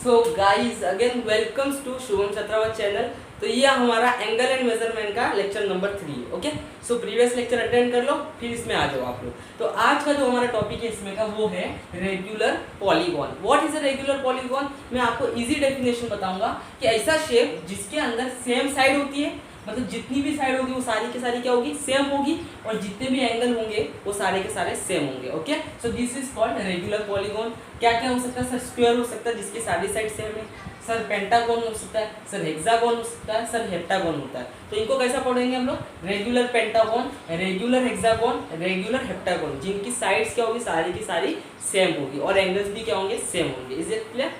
So guys again welcomes to Shubham Chhatrawat channel. तो ये हमारा एंगल एंड मेजरमेंट का lecture number 3। Okay, so previous lecture attend कर लो, फिर इसमें आ जाओ आप लोग। तो आज का जो हमारा टॉपिक है इसमें का वो है regular polygon. What is a regular polygon? मैं आपको इजी डेफिनेशन बताऊंगा कि ऐसा शेप जिसके अंदर सेम साइड होती है, मतलब जितनी भी साइड होगी वो सारी की सारी क्या होगी, सेम होगी, और जितने भी एंगल होंगे वो सारे के सारे सेम होंगे। Okay, so this is called regular polygon. क्या क्या हो सकता है सर? स्क्वायर हो सकता है जिसकी सारी साइड सेम है, सर पेंटागोन हो सकता है, सर हेक्सागोन हो सकता है, सर हेप्टागोन होता है। तो इनको कैसा पढ़ेंगे हम लोग? Regular pentagon, regular hexagon, regular heptagon, जिनकी साइड्स क्या होगी, सारी की सारी सेम होगी और एंगल्स भी क्या होंगे, सेम होंगे। Is it clear?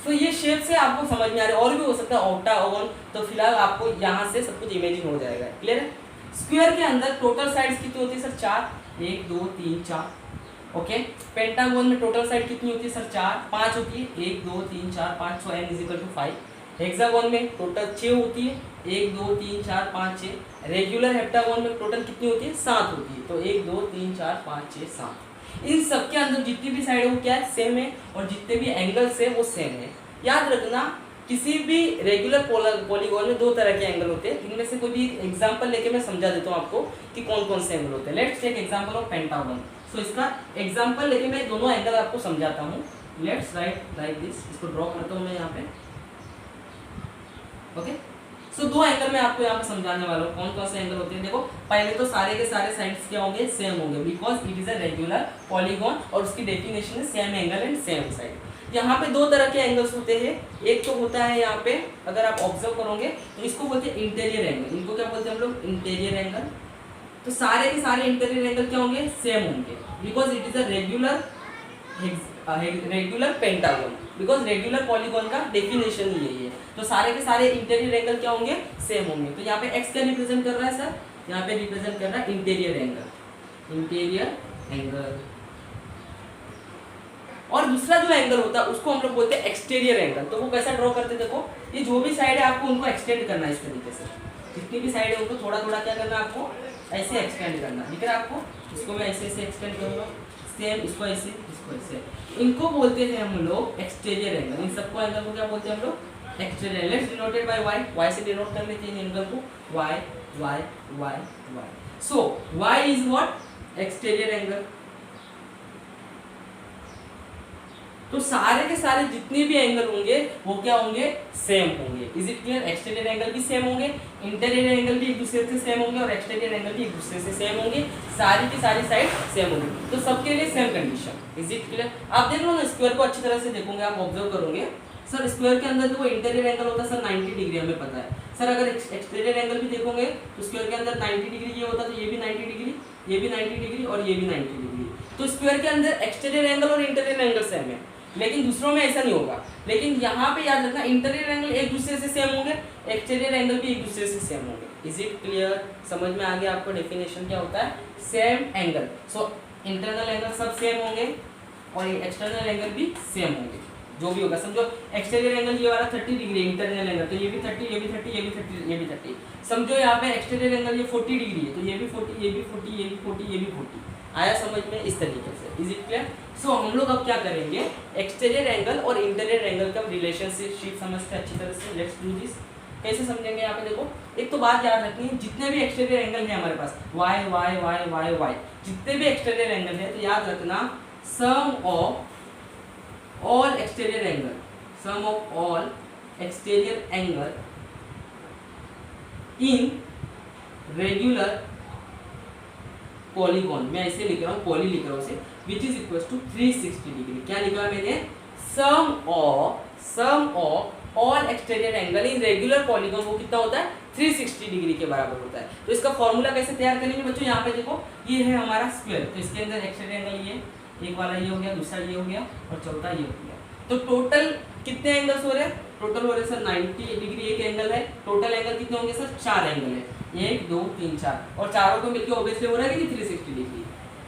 तो ये शेप से आपको समझ में आ रहा है, और भी हो सकता है ऑक्टागोन। तो फिलहाल आपको यहाँ से सब कुछ इमेजिन हो जाएगा। क्लियर है? स्क्वायर के अंदर टोटल साइड्स कितनी होती है सर? 4, 1 2 3 4। ओके, पेंटागोन में टोटल साइड कितनी होती है सर? 4 5 होती है, 1 2 3 4 5 6 n is equal to 5। Hexagon में टोटल 6 होती है, 1 2 3 4 5 6। रेगुलर हेप्टागोन में टोटल कितनी होती है? 7 होती है। तो 1 2 3 4 5 6 7। इन सब के अंदर जितनी भी साइड है वो क्या है, सेम है, और जितने भी एंगल्स है वो सेम है। याद रखना, किसी भी रेगुलर पॉलीगॉन में दो तरह के एंगल होते हैं। इनमें से कोई भी एग्जांपल लेके मैं समझा देता हूँ आपको कि कौन कौन से एंगल होते हैं। Let's take example of pentagon. So इसका एग्जांपल लेके मैं दोनों एंगल आपको समझाता हूँ। लेट्स राइट लाइक दिस, इसको ड्रॉ करता हूँ मैं यहाँ पे। ओके, सो दो एंगल मैं आपको यहाँ पे समझाने वाला हूँ। कौन कौन से एंगल होते हैं? देखो, पहले तो सारे के सारे साइड्स क्या होंगे, सेम होंगे, because it is a regular polygon, और उसकी डेफिनेशन है same angle and same side. यहाँ पे दो तरह के एंगल्स होते हैं। एक तो होता है यहाँ पे, अगर आप ऑब्जर्व करोगे तो इसको बोलते हैं इंटीरियर एंगल। इनको क्या बोलते हैं हम लोग? Interior angle. तो सारे के सारे इंटीरियर एंगल क्या होंगे? सेम होंगे, because it is a regular pentagon, because regular polygon का डेफिनेशन ही यही है। तो सारे के सारे इंटीरियर एंगल क्या होंगे? सेम होंगे। तो यहाँ पे एक्स क्या रिप्रेजेंट कर रहा है सर? यहाँ पे रिप्रेजेंट कर रहा है इंटीरियर एंगल, इंटीरियर एंगल। और दूसरा जो एंगल होता है उसको हम लोग बोलते हैं एक्सटीरियर एंगल। तो वो कैसा ड्रॉ करते हैं? देखो, ये जो भी साइड है आपको उनको एक्सटेंड करना है इस तरीके से। जितनी भी साइड है उनको थोड़ा थोड़ा क्या करना है आपको? ऐसे एक्सटेंड करना। दिख रहा है आपको? इसको मैं ऐसे ऐसे एक्सटेंड करूंगा, सेम इसको ऐसे, इसको ऐसे। इनको बोलते हैं हम लोग एक्सटीरियर एंगल। इन सबको एंगल को क्या बोलते हैं हम लोग? Exterior. Let's denoted by y। y से डिनोट कर लेते हैं इन एंगल को, y y y y। So y is what? Exterior angle. तो सारे के सारे जितने भी एंगल होंगे वो क्या होंगे? सेम होंगे। Is it clear? Exterior angle भी सेम होंगे, इंटीरियर एंगल भी एक दूसरे से सेम होंगे, और एक्सटीरियर एंगल भी एक दूसरे से सेम होंगे। सारी की सारी साइड सेम होंगी, तो सबके लिए same condition. Is it clear? आप देख लो ना, स्क्वायर को अच्छी तरह से देखोगे, आप ऑब्जर्व करोगे सर, स्क्वायर के अंदर जो इंटीरियर एंगल होता है सर 90 डिग्री, हमें पता है सर। अगर एक्सटीरियर एंगल भी देखोगे तो स्क्वायर के अंदर 90 डिग्री ये होता है, तो ये भी 90 डिग्री, ये भी 90 डिग्री, और ये भी 90 डिग्री। तो स्क्वायर के अंदर एक्सटीरियर एंगल और इंटीरियर एंगल सेम है, लेकिन दूसरों में ऐसा नहीं होगा। लेकिन यहाँ पे याद रखना, इंटीरियर एंगल एक दूसरे से सेम होंगे, एक्सटीरियर एंगल भी एक दूसरे से सेम होंगे। Is it clear? समझ में आ गया आपको डेफिनेशन क्या होता है? Same angle. So internal angle सब सेम होंगे और एक्सटर्नल एंगल भी सेम होंगे, जो भी होगा। समझो एक्सटीरियर एंगल ये वाला 30 डिग्री, इंटरनल एंगल तो ये भी 30, ये भी 30, ये भी 30, ये भी 30। समझो यहाँ पे एक्सटीरियर एंगल ये 40 डिग्री है, तो ये भी 40, ये भी 40, ये भी 40, ये भी 40। आया समझ में? इस तरीके से। Is it clear? सो हम लोग अब क्या करेंगे, एक्सटीरियर एंगल और इंटीरियर एंगल का रिलेशनशिप समझते हैं अच्छी तरह से। Let's do this. कैसे समझेंगे? यहाँ पे देखो, एक तो बात याद रखनी है, जितने भी एक्सटीरियर एंगल है हमारे पास, y y y y y, जितने भी एक्सटीरियर एंगल है, तो याद रखना sum of all exterior angle, sum of all exterior angle in regular polygon, मैं ऐसे लिख रहा हूँ, पॉली लिख रहा हूँ उसे, which is equal to 360 degree. क्या लिखा है मैंने? Sum of all exterior angle in regular polygon, वो कितना होता है? 360 डिग्री के बराबर होता है। तो इसका फॉर्मूला कैसे तैयार करेंगे बच्चों? यहाँ पे देखो, ये है हमारा स्क्वायर, तो इसके अंदर एक्सटीरियर एंगल ये, एक वाला ये हो गया, दूसरा ये हो गया, और चौथा ये हो गया। तो टोटल कितने एंगल्स हो रहे हैं? टोटल हो रहे सर 90 डिग्री एक एंगल है। टोटल एंगल कितने होंगे सर? 4 एंगल है, 1 2 3 4, और चारों को मिलकर ऑब्वियसली हो रहा है कि 360 डिग्री।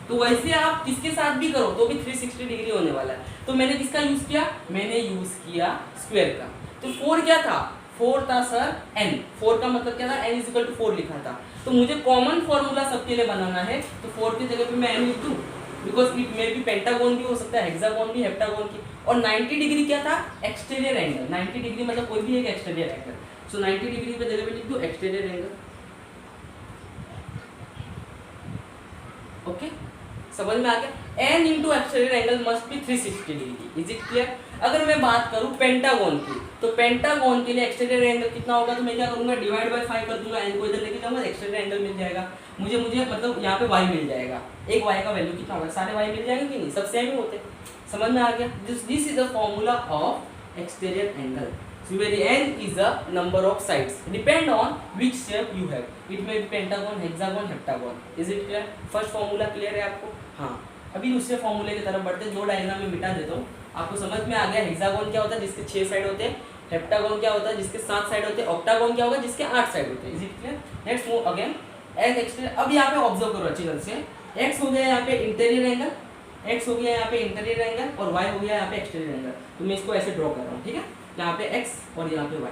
तो वैसे आप किसके साथ भी करो तो भी 360 डिग्री होने वाला है। तो मैंने किसका यूज किया? मैंने यूज किया स्क्वायर का। तो 4 क्या था? 4 था सर n। 4 का मतलब क्या था? n इज इक्वल टू 4 लिखा था। तो मुझे कॉमन फॉर्मूला सबके लिए बनाना है, तो 4 की जगह पे मैं n लिख दूं, because it may be pentagon भी हो सकता है, हेक्सागोन भी, हेप्टागोन की। और 90 डिग्री क्या था? Exterior angle. 90 डिग्री मतलब कोई भी एक एक्सटीरियर एंगल। सो 90 डिग्री पे जगह पे लिख दो एक्सटीरियर एंगल। ओके, समझ में आ गया? N into exterior angle must be 360 degree. Is it clear? अगर मैं बात करूं पेंटागोन की, तो पेंटागोन के लिए एक्सटीरियर एंगल कितना होगा? तो मैं क्या करूंगा, डिवाइड बाय 5 कर दूंगा, एन को इधर लेके जाऊंगा, एक्सटीरियर एंगल मिल जाएगा मुझे मतलब यहाँ पे y मिल जाएगा। एक y का वैल्यू कितना होगा? सारे y मिल जाएंगे कि नहीं? सब सेम ही होते। समझ में आ गया? This is the formula of exterior angle. So where n is the number of sides depend on which shape you have. It may be pentagon, hexagon, heptagon. Is it clear? First formula clear है आपको? हाँ। अभी दूसरे फॉर्मूले की तरफ बढ़ते हैं। दो डायग्राम में मिटा देता हूँ, आपको समझ में आ गया। हेक्सागोन क्या होता है? जिसके 6 साइड होते हैं। हेप्टागोन क्या होता है? जिसके 7 साइड होते हैं। ऑक्टागोन क्या होगा? जिसके 8 साइड होते हैं। Is it clear? Next move again an exterior. अब यहाँ पे ऑब्जर्व करो अच्छी तरह से। एक्स हो गया यहाँ पे इंटीरियर एंगल, एक्स हो गया यहाँ पे इंटीरियर एंगल, और वाई हो गया यहाँ पे एक्सटीरियर एंगल। तो मैं इसको ऐसे ड्रॉ कर रहा हूँ, ठीक है? यहाँ पे x और यहाँ पे y।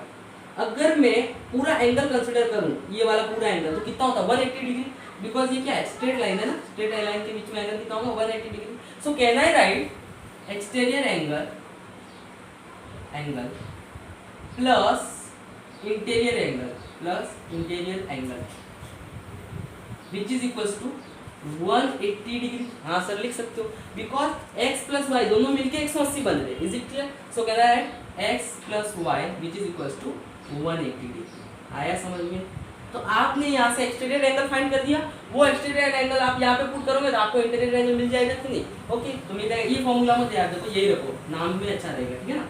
अगर मैं पूरा एंगल कंसीडर करूँ, ये वाला पूरा एंगल, तो कितना होता है? 180 डिग्री। बिकॉज ये क्या है? स्ट्रेट लाइन है ना, स्ट्रेट लाइन के बीच में एंगल कितना होगा? 180 degree. So can I write exterior angle plus interior angle which is equals to 180 degree. हाँ सर लिख सकते हो, बिकॉज x प्लस वाई दोनों मिलके 180 बन रहे। Is it clear? सो कह रहा है x plus y which is equals to 180 degree. आया समझ में? तो आपने यहाँ से एक्सटीरियर एंगल फाइंड कर दिया। वो एक्सटीरियर एंगल आप यहाँ पे पुट करोगे तो आपको इंटीरियर एंगल मिल जाएगा कि नहीं? ओके, तो मिल जाएगा। ये फॉर्मूला मत याद रखो, यही रखो, नाम भी अच्छा रहेगा, ठीक है ना?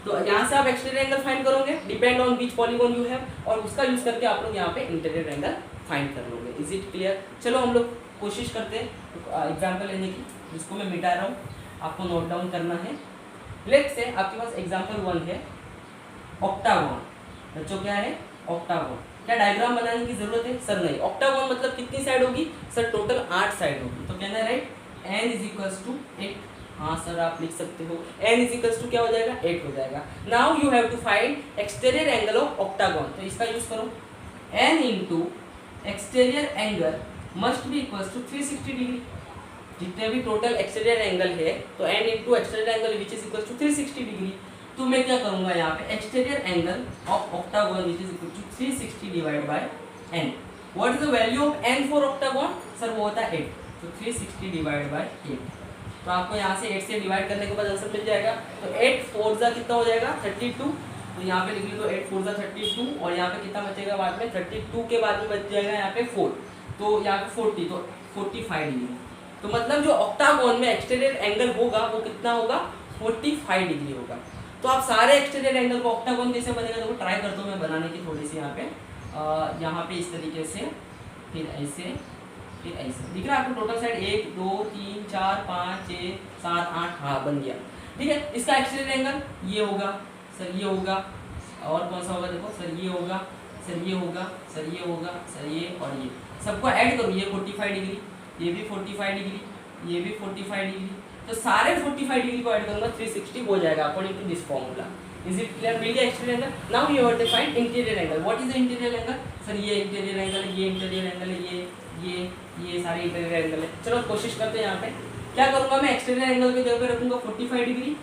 तो यहाँ से आप एक्सटीरियर एंगल फाइंड करोगे, depend on which polygon you have, और उसका यूज करके आप लोग यहाँ पे इंटीरियर एंगल फाइंड कर लोगे। Is it clear? चलो हम लोग कोशिश करते हैं एग्जाम्पल लेने की, जिसको मैं मिटा रहा हूँ, आपको नोट डाउन करना है। लेट्स से आपके पास एग्जाम्पल 1 है ऑक्टागोन। बच्चों क्या है? ऑक्टागोन। क्या डायग्राम बनाने की जरूरत है? सर नहीं। ऑक्टागोन मतलब कितनी साइड होगी? सर टोटल 8 साइड होगी। तो कहना है write n is equals to 8। हाँ सर आप लिख सकते हो, n इज इक्वल्स टू क्या हो जाएगा? 8 हो जाएगा। Now you have to find exterior angle of octagon. तो इसका यूज करो, n into exterior angle must be equals to 360 degree. जितने भी टोटल एक्सटीरियर एंगल है, तो n into exterior angle which is equals to 360 degree. तो मैं क्या करूंगा यहाँ पे, exterior angle of octagon which is equal to 360 divide by n। What is the value of n for octagon? Sir वो होता है 8। तो 360 डिवाइड बाय 8। तो आपको यहाँ से 8 से डिवाइड करने के बाद आंसर मिल जाएगा। तो 8 4 जा कितना हो जाएगा? 32। तो यहाँ पे लिख ली, तो 8 4 जा 32, और यहाँ पे कितना बचेगा बाद में? 32 के बाद में बच जाएगा यहाँ पे 4, तो यहाँ पे 40, तो 45 डिग्री। तो मतलब जो ऑक्टागोन में एक्सटीरियर एंगल होगा वो कितना होगा? 45 डिग्री होगा। तो आप सारे एक्सटीरियर एंगल को ऑक्टागोन कैसे बनेगा, तो ट्राई करता हूँ मैं बनाने की थोड़ी सी। यहाँ पे इस तरीके से, फिर ऐसे, फिर ऐसे। दिख रहा है आपको? Total side 1 2 3 4 5 6 7 8। हाँ बन गया, ठीक है। इसका एक्सटीरियर एंगल ये होगा, सर ये होगा, और कौन सा होगा? देखो सर ये होगा, सर ये होगा, सर ये होगा, सर ये, और ये सबको ऐड करो, ये 45 डिग्री, ये भी 45 डिग्री, ये भी 45 डिग्री। तो सारे 45 डिग्री को ऐड करूंगा, 360 हो जाएगा according to this formula. Is it clear? मिल गया exterior angle. Now you have to find interior angle. What is the interior angle? Sir ये इंटीरियर एंगल है, ये इंटीरियर एंगल है, ये सारे इंटीरियर एंगल है। चलो कोशिश करते हैं। यहाँ पे क्या करूंगा मैं? एक्सटीरियर एंगल की जगह पे रखूंगा 45 degree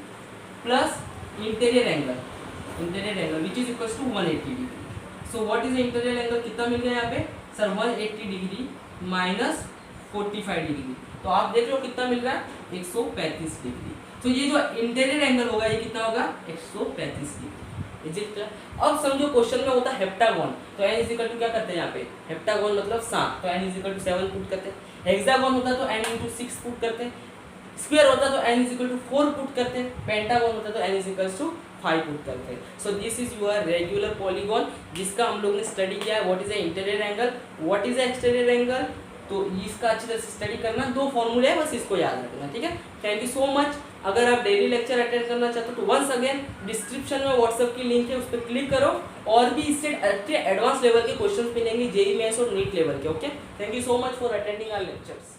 plus interior angle which is equals to 180 degree. So what is the interior angle? कितना मिल गया यहाँ पे? Sir 180 degree minus 45 degree. तो आप देख लो कितना मिल रहा है? 135 डिग्री। तो ये जो इंटीरियर एंगल होगा ये कितना होगा? 135 डिग्री। Is it clear? अब समझो क्वेश्चन में होता है हेप्टागोन, तो n इज इक्वल टू क्या करते हैं यहाँ पे? हेप्टागोन मतलब 7, तो n is equal to 7 put करते हैं। हेक्सागोन होता तो n इंटू 6 पुट करते हैं। स्क्वायर होता तो n is equal to 4 put करते हैं। पेंटागोन होता तो n is equal to 5 put करते हैं। So this is your regular polygon, जिसका हम लोग ने स्टडी किया है। What is the interior angle, what is the exterior angle. तो इसका अच्छी तरह से स्टडी करना। 2 फॉर्मूले है, बस इसको याद रखना, ठीक है। Thank you so much. अगर आप डेली लेक्चर अटेंड करना चाहते हो तो वंस अगेन डिस्क्रिप्शन में व्हाट्सएप की लिंक है, उस पर क्लिक करो। और भी इससे अच्छे एडवांस लेवल के क्वेश्चंस मिलेंगे, जेईई मेंस और नीट लेवल के। Okay, thank you so much for attending our lectures.